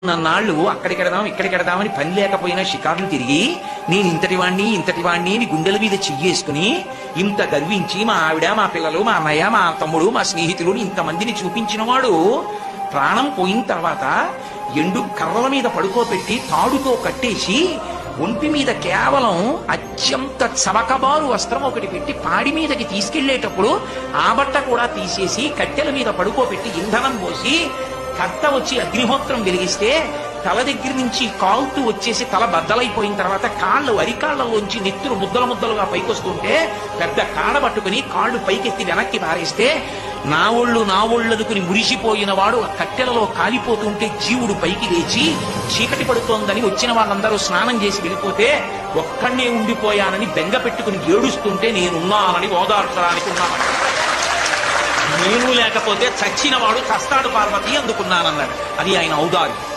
నన్నాళ్ళు అక్కడికెడదాం ఇక్కడికెడదామని పని లేకపోయినా షికార్లు తిరిగి నేను ఇంతటి వాణ్ణి అని గుండెల మీద చెయ్యేసుకుని ఇంత గర్వించి మా ఆవిడ మా పిల్లలు మా అన్నయ్య మా తమ్ముడు మా స్నేహితులు ఇంతమందిని చూపించిన వాడు ప్రాణం పోయిన తర్వాత ఎండు కర్రల మీద పడుకోబెట్టి తాడుతో కట్టేసి ఒంటి మీద కేవలం అత్యంత చవకబారు వస్త్రం ఒకటి పెట్టి పాడి మీదకి తీసుకెళ్లేటప్పుడు ఆ బట్ట కూడా తీసేసి కట్టెల మీద పడుకోబెట్టి ఇంధనం పోసి కర్త వచ్చి అగ్నిహోత్రం వెలిగిస్తే తల దగ్గర నుంచి కాలుతూ వచ్చేసి తల బద్దలైపోయిన తర్వాత కాళ్ళు అరికాళ్లలోంచి నెత్తురు ముద్దల ముద్దలుగా పైకొస్తుంటే పెద్ద కాడ పట్టుకుని కాళ్ళు పైకెత్తి వెనక్కి పారేస్తే నా ఒళ్ళు అనుకుని మురిసిపోయిన వాడు కట్టెలలో కాలిపోతుంటే జీవుడు పైకి లేచి చీకటి పడుతోందని వచ్చిన వాళ్ళందరూ స్నానం చేసి వెళ్ళిపోతే ఒక్కడే ఉండిపోయానని బెంగ పెట్టుకుని ఏడుస్తుంటే నేనున్నానని ఓదార్చడానికి ఉన్నాను. నేను లేకపోతే చచ్చిన వాడు చస్తాడు పార్వతి అందుకున్నానన్నాడు. అది ఆయన ఔదార్యం.